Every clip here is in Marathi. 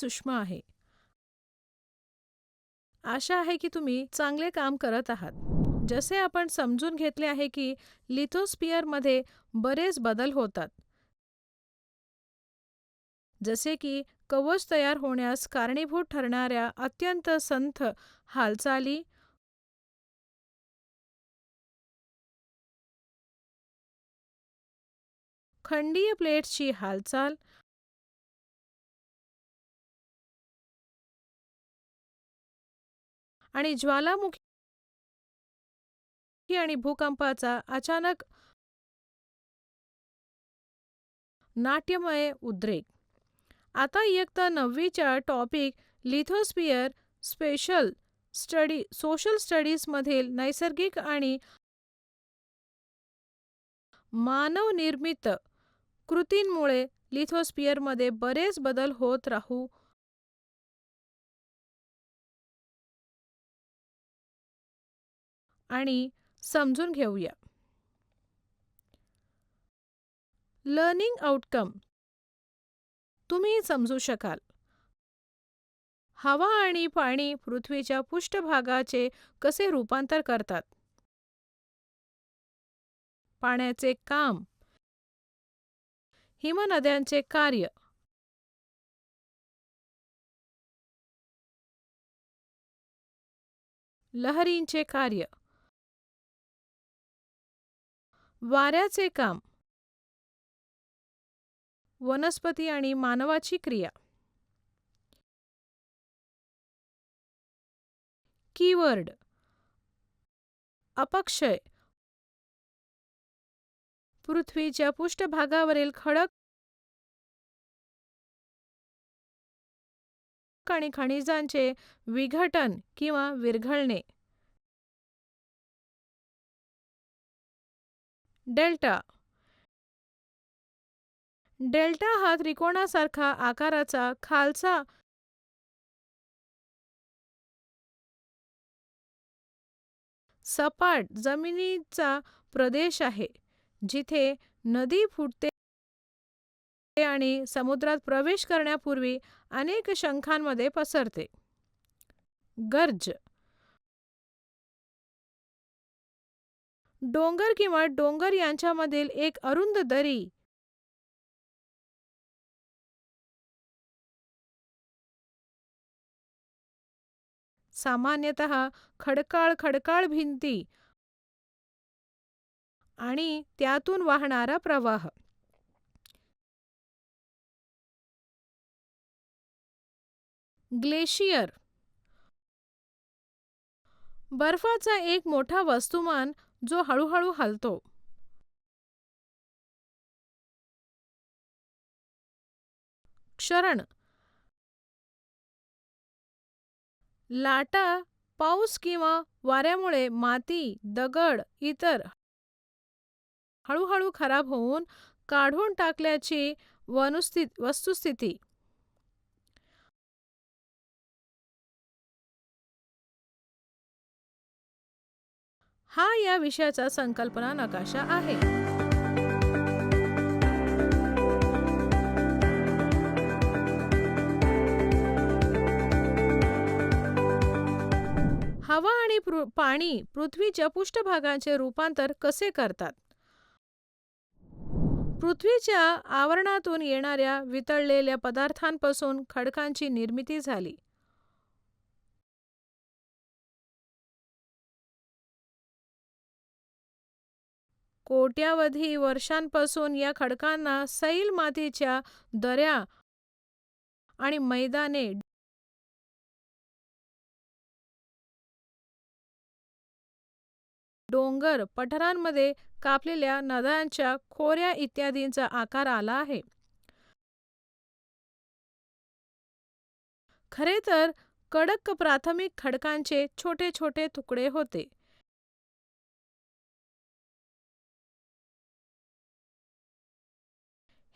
सूक्ष्म आहे. आशा आहे की तुम्ही चांगले काम करत आहात. जसे आपण समजून घेतले आहे की लिथोस्फिअरमध्ये बरेच बदल होतात, जसे की कवच तयार होण्यास कारणीभूत ठरणाऱ्या अत्यंत संथ हालचाली, खंडीय प्लेट्सची हालचाल आणि ज्वालामुखी आणि भूकंपाचा अचानक नाट्यमय उद्रेक. आता इयत्ता 9वीच्या टॉपिक लिथोस्फिअर स्पेशल स्टडी सोशल स्टडीजमधील नैसर्गिक आणि मानवनिर्मित कृतींमुळे लिथोस्फिअरमध्ये बरेच बदल होत राहू आणि समजून घेऊया. लर्निंग आउटकम तुम्ही समजू शकाल. हवा आणि पाणी पृथ्वीच्या पृष्ठभागाचे कसे रूपांतर करतात. पाण्याचे काम, हिमनद्यांचे कार्य, लहरींचे कार्य, वाऱ्याचे काम, वनस्पती आणि मानवाची क्रिया. कीवर्ड: अपक्षय, पृथ्वीच्या पृष्ठभागावरील खडक आणि खनिजांचे विघटन किंवा विरघळणे. डेल्टा. डेल्टा हा त्रिकोणासारखा आकाराचा खालचा सपाट जमिनीचा प्रदेश आहे, जिथे नदी फुटते आणि समुद्रात प्रवेश करण्यापूर्वी अनेक शंखांमध्ये पसरते. गर्ज. डोंगर किंवा डोंगर यांच्यामधील एक अरुंद दरी, सामान्यतः खडकाळ खडकाळ भिंती आणि त्यातून वाहणारा प्रवाह. ग्लेशियर. बर्फाचा एक मोठा वस्तुमान जो हळूहळू हलतो. क्षरण. लाटा, पाऊस किंवा वाऱ्यामुळे माती, दगड इतर हळूहळू खराब होऊन काढून टाकल्याची वस्तुस्थिती. हा या विषयाचा संकल्पना नकाशा आहे. हवा आणि पाणी पृथ्वीच्या पृष्ठभागाचे रूपांतर कसे करतात. पृथ्वीच्या आवरणातून येणाऱ्या वितळलेल्या पदार्थांपासून खडकांची निर्मिती झाली. कोट्यावधी वर्षांपासून या खडकांना सैल मातीच्या दऱ्या आणि मैदाने, डोंगर पठारांमध्ये कापलेल्या नद्यांच्या खोऱ्या इत्यादींचा आकार आला आहे. खरे तर कडक प्राथमिक खडकांचे छोटे छोटे तुकडे होते.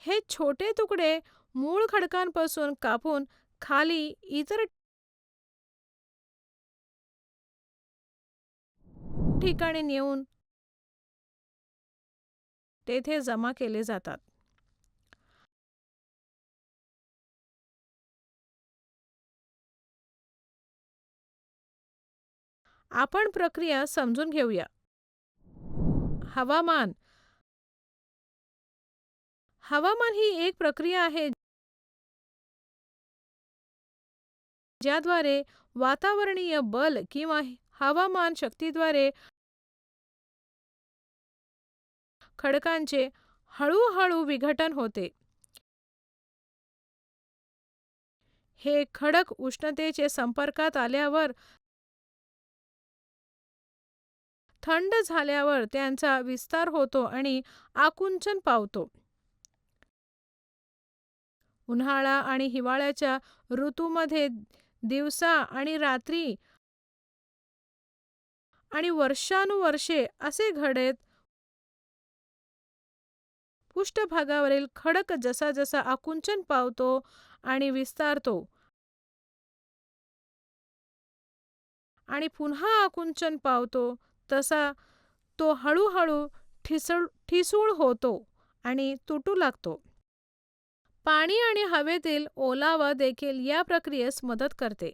हे छोटे तुकडे मूळ खडकांपासून कापून खाली इतर ठिकाणी नेऊन तेथे जमा केले जातात. आपण प्रक्रिया समजून घेऊया. हवामान. हवामान ही एक प्रक्रिया आहे ज्याद्वारे वातावरणीय बल किंवा हवामान शक्तीद्वारे खडकांचे हळूहळू विघटन होते. हे खडक उष्णतेचे संपर्कात आल्यावर, थंड झाल्यावर त्यांचा विस्तार होतो आणि आकुंचन पावतो. उन्हाळा आणि हिवाळ्याच्या ऋतूमध्ये दिवसा आणि रात्री आणि वर्षानुवर्षे असे घडत, पृष्ठभागावरील खडक जसा जसा आकुंचन पावतो आणि विस्तारतो आणि पुन्हा आकुंचन पावतो, तसा तो हळूहळू ठिसूळ होतो आणि तुटू लागतो. पाणी आणि हवेतील ओलावा देखील या प्रक्रियेस मदत करते.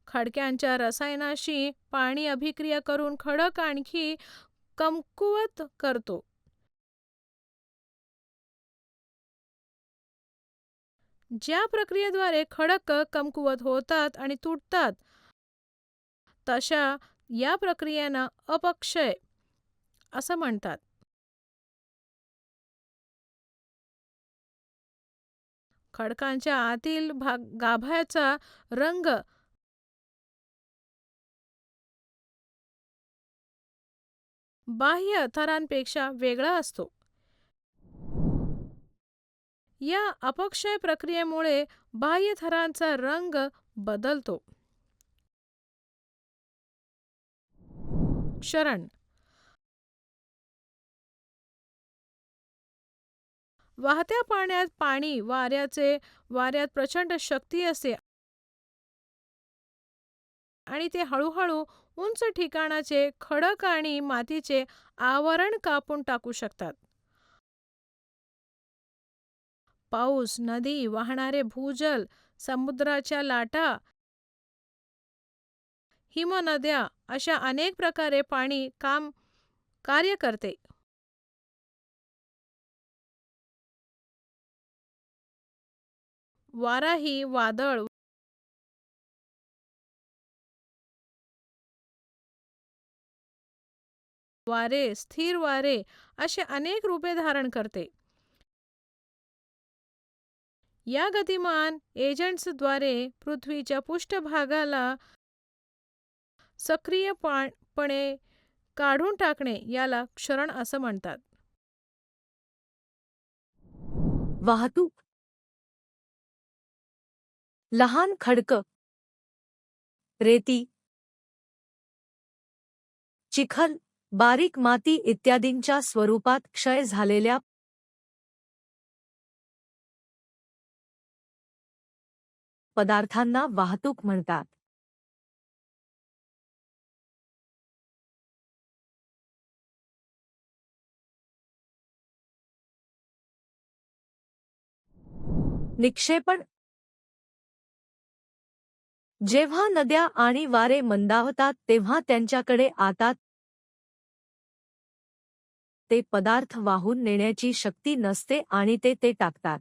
खडकांच्या रसायनाशी पाणी अभिक्रिया करून खडक आणखी कमकुवत करतो. ज्या प्रक्रियेद्वारे खडक कमकुवत होतात आणि तुटतात, तशा या प्रक्रियेला अपक्षय असं म्हणतात. खडकांच्या आतील गाभ्याचा रंग बाह्य थरांपेक्षा वेगळा असतो. या अपक्षय प्रक्रियेमुळे बाह्य थरांचा रंग बदलतो. क्षरण. वाहत्या पाण्यात पाणी वाऱ्यात प्रचंड शक्ती असते आणि ते हळूहळू उंच ठिकाणाचे खडक आणि मातीचे आवरण कापून टाकू शकतात. पाऊस, नदी, वाहणारे भूजल, समुद्राच्या लाटा, हिमनद्या अशा अनेक प्रकारे पाणी कार्य करते. वाराही वादळ, वारे, स्थिर वारे असे अनेक रूपे धारण करते. या गतिमान एजंट्सद्वारे पृथ्वीच्या पृष्ठभागाला सक्रियपणे काढून टाकणे याला क्षरण असं म्हणतात. वाहतूक. लहान खडकं, रेती, चिखल, बारीक माती इत्यादींच्या स्वरूपात क्षय झालेल्या पदार्थांना वाहतूक म्हणतात. निक्षेपण. जेव्हा नद्या आणि वारे मंदावतात तेव्हा त्यांच्याकडे आता ते पदार्थ वाहून नेण्याची शक्ती नसते आणि ते टाकतात.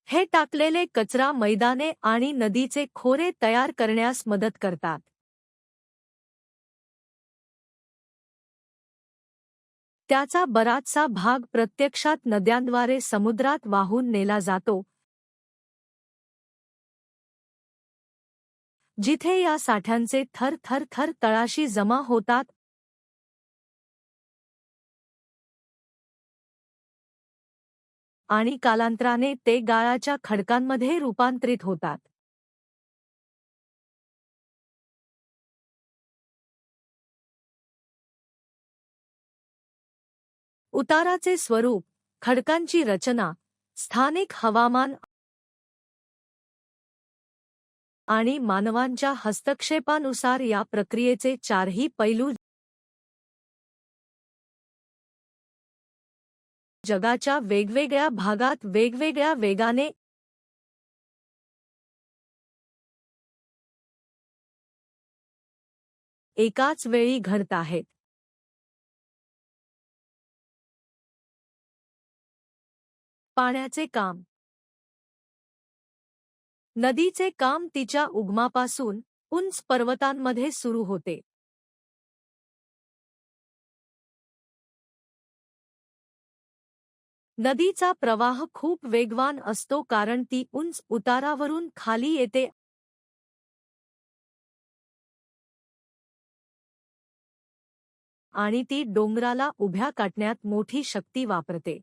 हे टाकलेले कचरा मैदाने आणि नदीचे खोरे तयार करण्यास मदत करतात. त्याचा बराचसा भाग प्रत्यक्षात नद्यांद्वारे समुद्रात वाहून नेला जातो, जिथे या साठ्यांचे थर तळाशी जमा होतात आणि कालांतराने ते गाळाच्या खडकांमध्ये रूपांतरित होतात. उताराचे स्वरूप, खडकांची रचना, स्थानिक हवामान आणि मानवांच्या हस्तक्षेपानुसार या प्रक्रियेचे चारही पैलू जगाच्या वेगवेगळ्या भागात वेगवेगळ्या वेगाने एकाच वेळी घडत आहेत. पाण्याचे काम. नदीचे काम तिच्या उगमापासून उंच पर्वतांमध्ये सुरू होते. नदीचा प्रवाह खूप वेगवान असतो कारण ती उंच उतारावरून खाली येते आणि ती डोंगराला उभ्या काटण्यात मोठी शक्ती वापरते.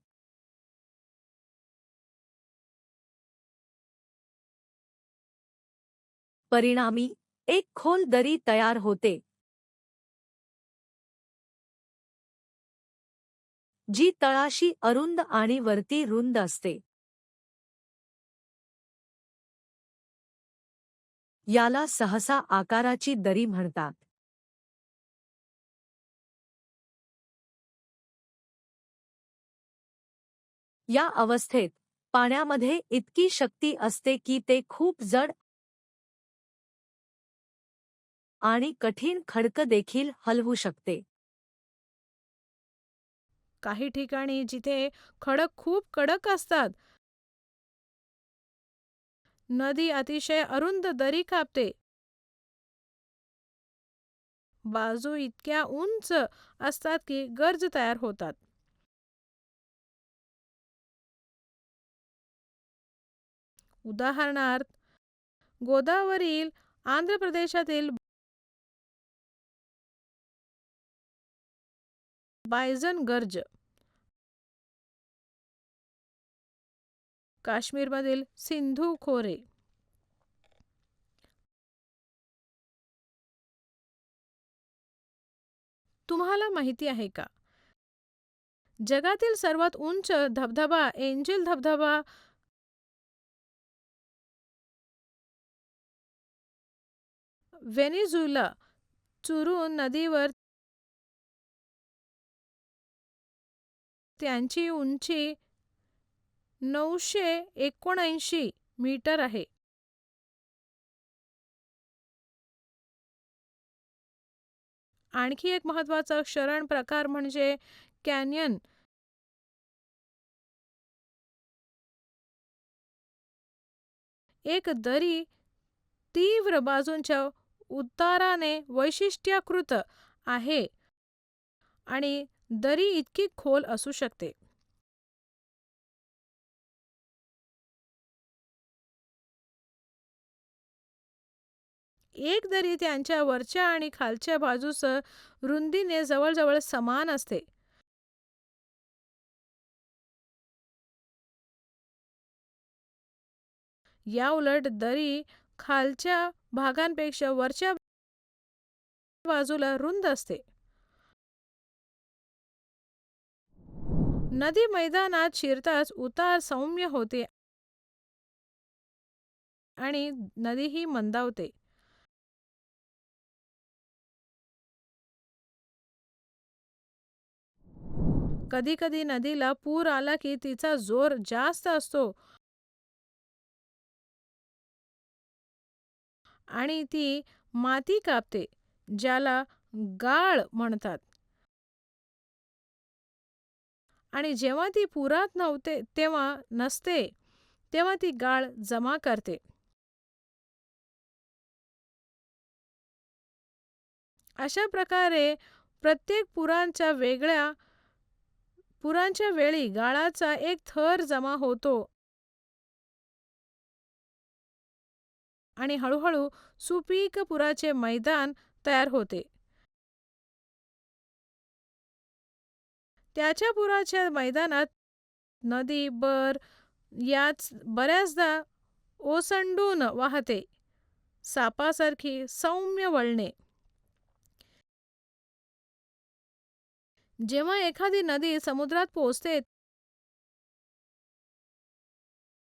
परिणामी एक खोल दरी तयार होते, जी तळाशी अरुंद आणि वरती रुंद असते. याला सहसा आकाराची दरी म्हणतात. या अवस्थेत पाण्यामध्ये इतकी शक्ती असते की ते खूप जड आणि कठीण खडक देखील हलवू शकते. काही ठिकाणी जिथे खडक खूप कडक असतात, नदी अतिशय अरुंद दरी कापते. बाजू इतक्या उंच असतात की गर्ज तयार होतात. उदाहरणार्थ, गोदावरील आंध्र प्रदेशातील बायझन गर्ज, काश्मीरमधील सिंधू खोरे. तुम्हाला माहिती आहे का, जगातील सर्वात उंच धबधबा एंजल धबधबा व्हेनेझुएला चुरून नदीवर त्यांची उंची 979 मीटर आहे. आणखी एक महत्त्वाचा क्षरण प्रकार म्हणजे कॅन्यन. एक दरी तीव्र बाजूंच्या उताराने वैशिष्ट्यीकृत आहे आणि दरी इतकी खोल असू शकते. एक दरी त्यांच्या वरच्या आणि खालच्या बाजूस रुंदीने जवळजवळ समान असते. याउलट दरी खालच्या भागांपेक्षा वरच्या बाजूला रुंद असते. नदी मैदानात शिरताच उतार सौम्य होते आणि नदीही मंदावते. कधीकधी नदीला पूर आला की तिचा जोर जास्त असतो आणि ती माती कापते, ज्याला गाळ म्हणतात. आणि जेव्हा ती पुरात नसते तेव्हा ती गाळ जमा करते. अशा प्रकारे प्रत्येक पुरांच्या वेळी गाळाचा एक थर जमा होतो आणि हळूहळू सुपीक पुराचे मैदान तयार होते. त्याच्या पुराच्या मैदानात नदी याच बऱ्याचदा ओसंडून वाहते, सापासारखी सौम्य वळणे. जेव्हा एखादी नदी समुद्रात पोहोचते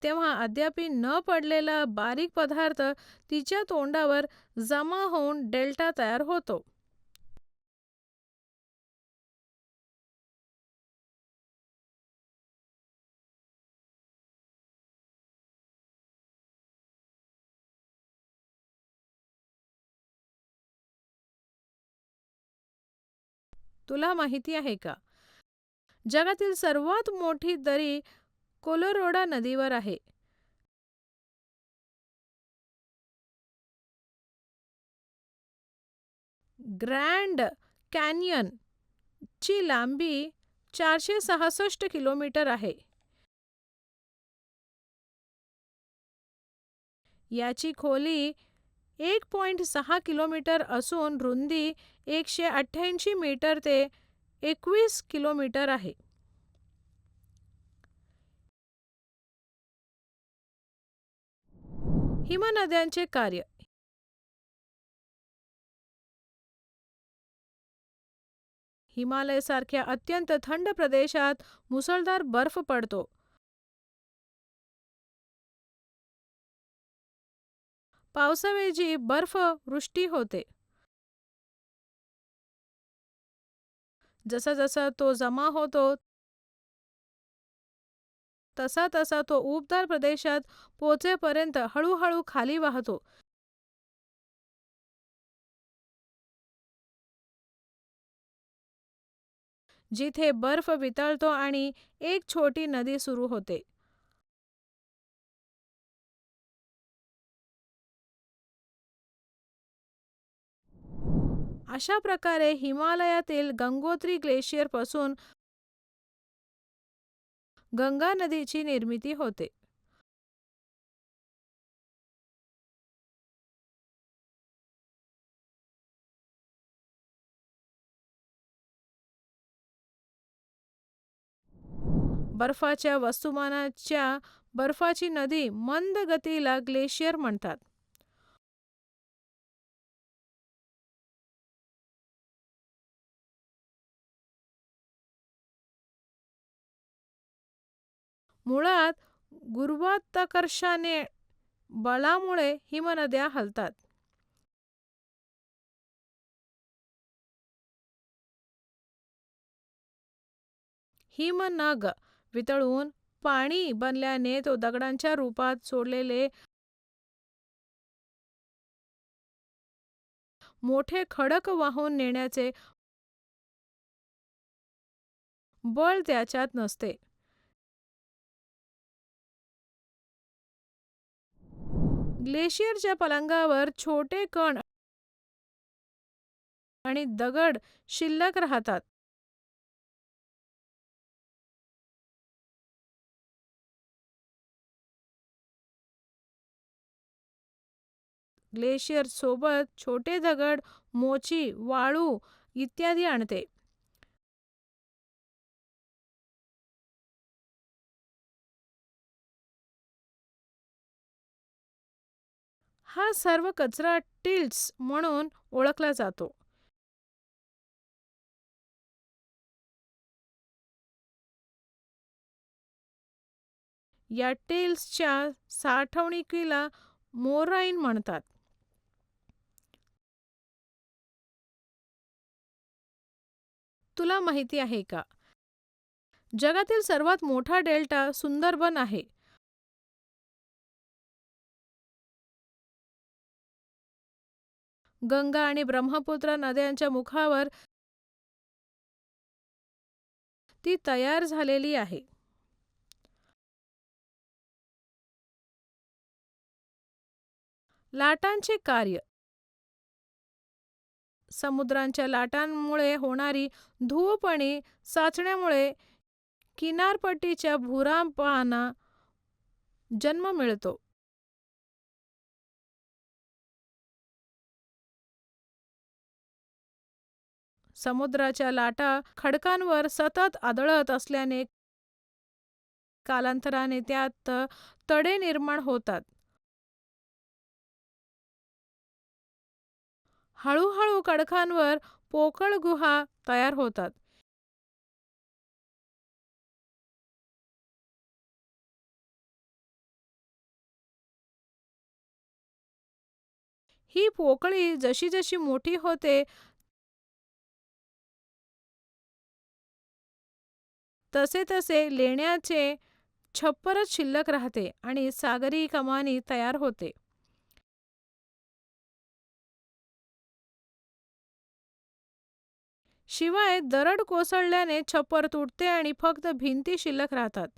तेव्हा अद्याप न पडलेला बारीक पदार्थ तिच्या तोंडावर जमा होऊन डेल्टा तयार होतो. तुला माहिती आहे का, जगातील सर्वात मोठी दरी कोलोराडो नदीवर आहे. ग्रँड कॅन्यन ची लांबी 466 किलोमीटर आहे. याची खोली 1.6 किलोमीटर असून रुंदी 188 मीटर ते 21 किलोमीटर आहे. हिमनद्यांचे कार्य. हिमालय सारख्या अत्यंत थंड प्रदेशात मुसळधार बर्फ पडतो. पावसाऐवजी बर्फवृष्टी होते. जसा जसा तो जमा होतो तसा तसा तो उबदार प्रदेशात पोहोचेपर्यंत हळूहळू खाली वाहतो. जिथे बर्फ वितळतो आणि एक छोटी नदी सुरू होते. अशा प्रकारे हिमालयातील गंगोत्री ग्लेशियर पासून गंगा नदीची निर्मिती होते. बर्फाच्या वस्तुमानाच्या बर्फाची नदी मंद गतीला ग्लेशियर म्हणतात. मुळात गुरुत्वाकर्षणाने बळामुळे हिमनद्या हलतात. हिमनग वितळून पाणी बनल्याने तो दगडांच्या रूपात सोडलेले मोठे खडक वाहून नेण्याचे बळ त्याच्यात नसते. ग्लेशियरच्या पलंगावर छोटे कण आणि दगड शिल्लक राहतात. ग्लेशियर सोबत छोटे दगड, मोची, वाळू इत्यादी आणते. हा सर्व कचरा टिल्ट्स म्हणून ओळखला जातो. या टिल्ट्सच्या साठवणुकीला मोराईन म्हणतात. तुला माहिती आहे का, जगातील सर्वात मोठा डेल्टा सुंदरबन आहे. गंगा आणि ब्रह्मपुत्र नद्यांच्या मुखावर ती तयार झालेली आहे. लाटांचे कार्य. समुद्रांच्या लाटांमुळे होणारी धूळपणी साचण्यामुळे किनारपट्टीच्या भूकंपांना जन्म मिळतो. समुद्राच्या लाटा खडकांवर सतत आदळत असल्याने कालांतराने त्यात तडे निर्माण होतात. हळूहळू खडकांवर पोकळ गुहा तयार होतात. ही पोकळी जशी जशी मोठी होते तसे तसे लेण्याचे छप्परच शिल्लक राहते आणि सागरी कमानी तयार होते. शिवाय दरड कोसळल्याने छप्पर तुटते आणि फक्त भिंती शिल्लक राहतात.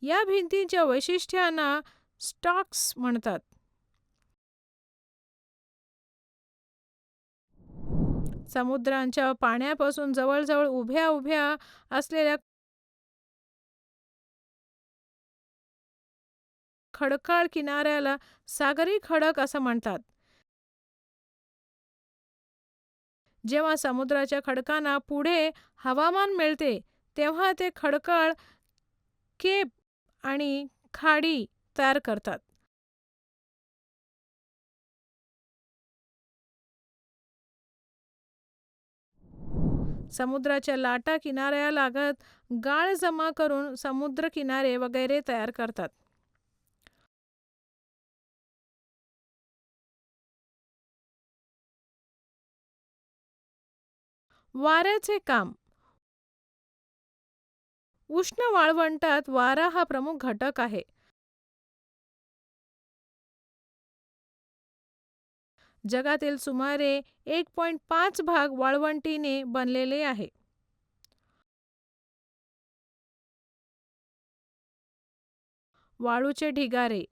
या भिंतींच्या वैशिष्ट्यांना स्टॉक्स म्हणतात. समुद्राच्या पाण्यापासून जवळजवळ उभ्या उभ्या असलेल्या खडकाळ किनाऱ्याला सागरी खडक असं म्हणतात. जेव्हा समुद्राच्या खडकांना पुढे हवामान मिळते तेव्हा ते खडकाळ केप आणि खाडी तयार करतात. समुद्राच्या लाटा किनाऱ्यालागत गाळ जमा करून समुद्र किनारे वगैरे तयार करतात. वाऱ्याचे काम. उष्ण वाळवंटात वारा हा प्रमुख घटक आहे. जगातील सुमारे 1.5 भाग वाळवंटीने बनलेले आहे. वाळूचे ढिगारे.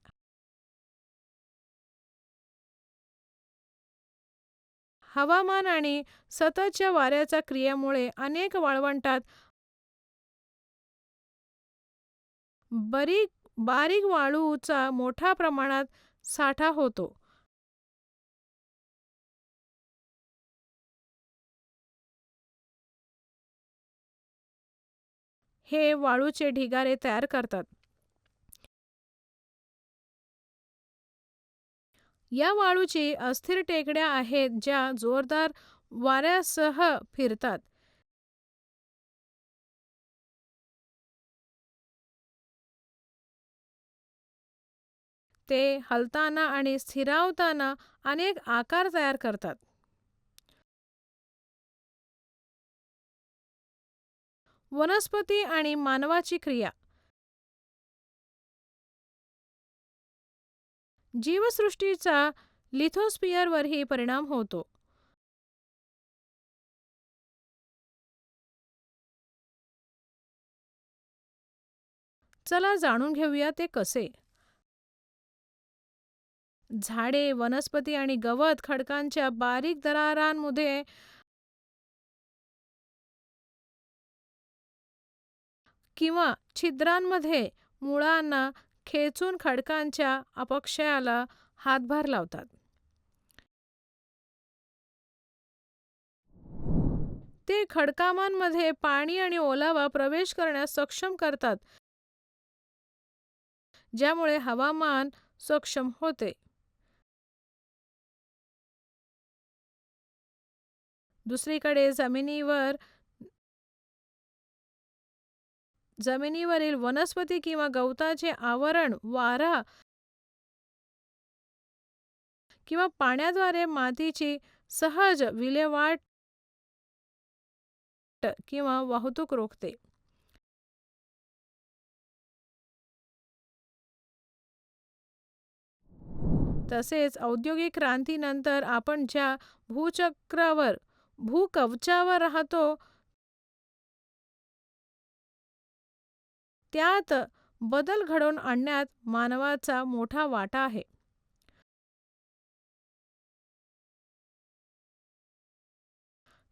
हवामान आणि सततच्या वाऱ्याच्या क्रियेमुळे अनेक वाळवंटात बारीक वाळूचा मोठ्या प्रमाणात साठा होतो. हे वाळूचे ढिगारे तयार करतात. या वाळूची अस्थिर टेकड्या आहेत ज्या जोरदार वाऱ्यासह फिरतात. ते हलताना आणि स्थिरावताना अनेक आकार तयार करतात. वनस्पती आणि मानवाची क्रिया. जीवसृष्टीचा लिथोस्फिअरवरही परिणाम होतो. चला जाणून घेऊया ते कसे. झाडे, वनस्पती आणि गवत खडकांच्या बारीक दरारांमध्ये किंवा छिद्रांमध्ये मुळांना खेचून खडकांच्या अपक्षयाला हातभार लावतात. ते खडकांमध्ये पाणी आणि ओलावा प्रवेश करण्यास सक्षम करतात, ज्यामुळे हवामान सक्षम होते. दुसरीकडे जमिनीवरील वनस्पती किंवा गवताचे आवरण वारा किंवा पाण्याद्वारे मातीची सहज विल्हेवाट किंवा वाहतूक रोखते. तसेच औद्योगिक क्रांतीनंतर आपण ज्या भूकवचावर राहतो त्यात बदल घडवून आणण्यात मानवाचा मोठा वाटा आहे.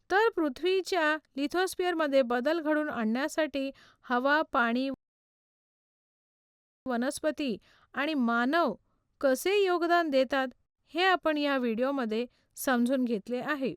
तर पृथ्वीच्या लिथोस्फिअरमध्ये बदल घडवून आणण्यासाठी हवा, पाणी, वनस्पती आणि मानव कसे योगदान देतात हे आपण या व्हिडिओमध्ये समजून घेतले आहे.